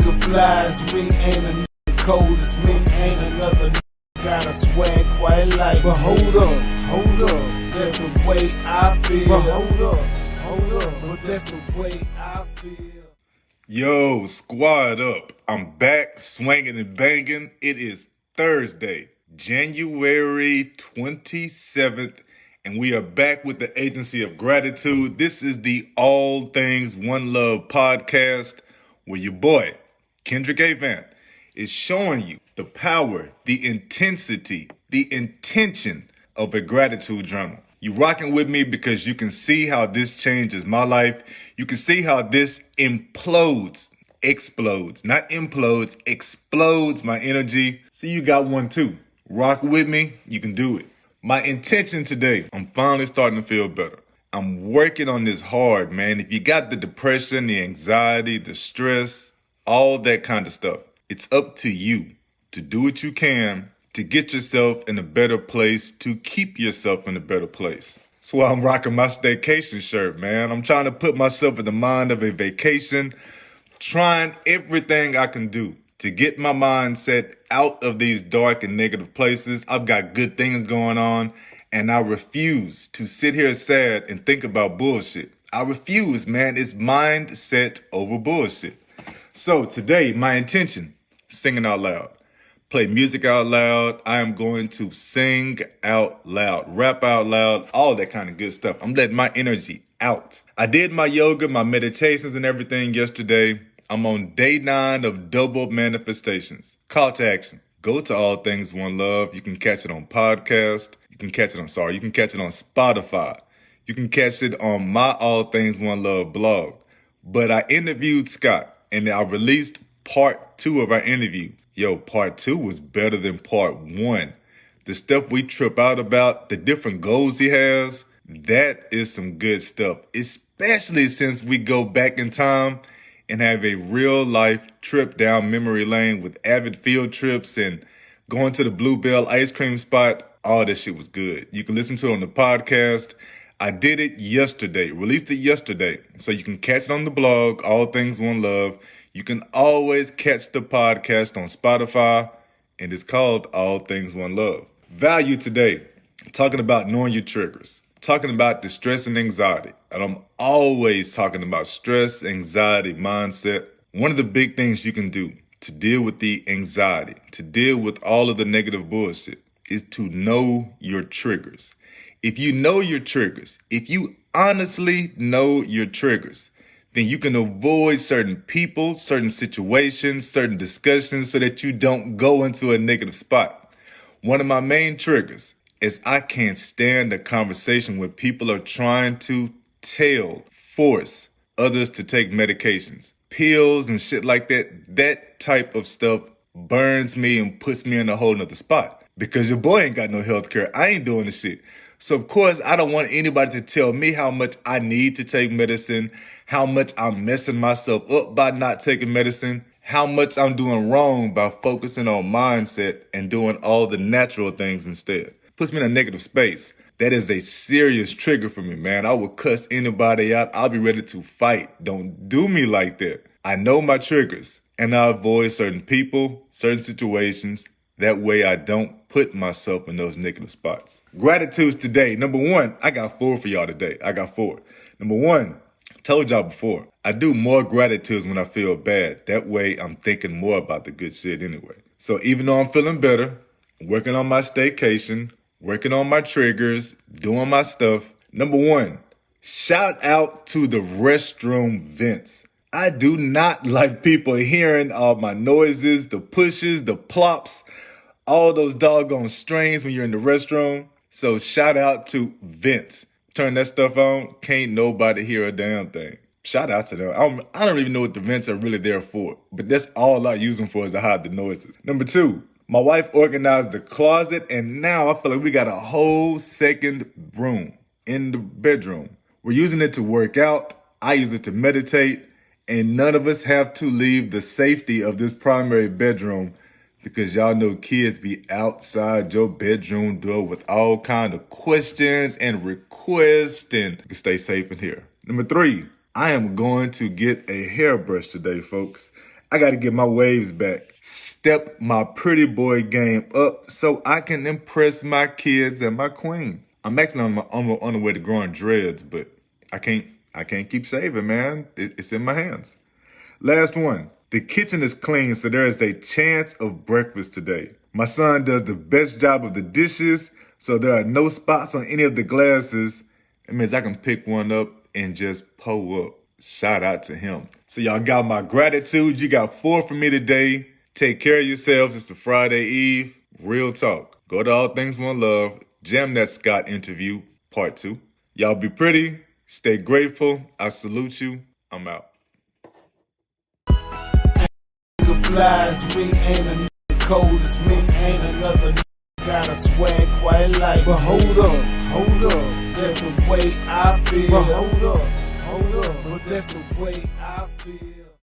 nigga fly as me, ain't a nigga cold as me, ain't another nigga got a swag quite like. But hold up, that's the way I feel. But hold up, but that's the way I feel. Yo, squad up. I'm back swinging and banging. It is Thursday, January 27th, and we are back with the Agency of Gratitude. This is the All Things One Love podcast, where your boy, Kendrick Avant, is showing you the power, the intensity, the intention of a gratitude journal. You rocking with me because you can see how this changes my life. You can see how this explodes, not implodes, explodes my energy. See, you got one too. Rock with me, you can do it. My intention today, I'm finally starting to feel better. I'm working on this hard, man. If you got the depression, the anxiety, the stress, all that kind of stuff, it's up to you to do what you can to get yourself in a better place, to keep yourself in a better place. That's why I'm rocking my staycation shirt, man. I'm trying to put myself in the mind of a vacation, trying everything I can do to get my mindset out of these dark and negative places. I've got good things going on, and I refuse to sit here sad and think about bullshit. I refuse, man. It's mindset over bullshit. So today, my intention, singing out loud. Play music out loud. I am going to sing out loud, rap out loud, all that kind of good stuff. I'm letting my energy out. I did my yoga, my meditations and everything yesterday. I'm on day 9 of double manifestations. Call to action. Go to All Things One Love. You can catch it on podcast. You can catch it on Spotify. You can catch it on my All Things One Love blog. But I interviewed Scott and I released part 2 of our interview. Yo, part 2 was better than part 1. The stuff we trip out about, the different goals he has, that is some good stuff, especially since we go back in time and have a real life trip down memory lane with avid field trips and going to the Bluebell ice cream spot. All that shit was good. You can listen to it on the podcast. I did it yesterday, released it yesterday. So you can catch it on the blog, All Things One Love. You can always catch the podcast on Spotify, and it's called All Things One Love. Value today, talking about knowing your triggers, talking about distress and anxiety. And I'm always talking about stress, anxiety, mindset. One of the big things you can do to deal with the anxiety, to deal with all of the negative bullshit, is to know your triggers. If you know your triggers, if you honestly know your triggers, then you can avoid certain people, certain situations, certain discussions so that you don't go into a negative spot. One of my main triggers is I can't stand a conversation when people are trying to force others to take medications, pills and shit like that. That type of stuff burns me and puts me in a whole nother spot because your boy ain't got no health care. I ain't doing the shit. So, of course, I don't want anybody to tell me how much I need to take medicine, how much I'm messing myself up by not taking medicine, how much I'm doing wrong by focusing on mindset and doing all the natural things instead. Puts me in a negative space. That is a serious trigger for me, man. I will cuss anybody out. I'll be ready to fight. Don't do me like that. I know my triggers, and I avoid certain people, certain situations. That way I don't put myself in those negative spots. Gratitudes today. Number 1, I got 4 for y'all today. Number 1, told y'all before, I do more gratitudes when I feel bad. That way I'm thinking more about the good shit anyway. So even though I'm feeling better, working on my staycation, working on my triggers, doing my stuff. Number 1, shout out to the restroom vents. I do not like people hearing all my noises, the pushes, the plops, all those doggone strains when you're in the restroom. So shout out to vents. Turn that stuff on, can't nobody hear a damn thing. Shout out to them. I don't even know what the vents are really there for, but that's all I use them for is to hide the noises. Number 2, my wife organized the closet, and now I feel like we got a whole second room in the bedroom. We're using it to work out. I use it to meditate, and none of us have to leave the safety of this primary bedroom because y'all know kids be outside your bedroom door with all kind of questions and requests, and you can stay safe in here. Number 3, I am going to get a hairbrush today, folks. I gotta get my waves back. Step my pretty boy game up so I can impress my kids and my queen. I'm actually on the way to growing dreads, but I can't keep saving, man. It's in my hands. Last one. The kitchen is clean, so there is a chance of breakfast today. My son does the best job of the dishes, so there are no spots on any of the glasses. It means I can pick one up and just pull up. Shout out to him. So y'all got my gratitude. You got 4 from me today. Take care of yourselves. It's a Friday Eve. Real talk. Go to All Things One Love. Jam that Scott interview, part 2. Y'all be pretty. Stay grateful. I salute you. I'm out. Flies me, ain't a nigga cold as me, ain't another nigga got a swag quite like. But hold up, that's the way I feel. But hold up, but that's the way I feel.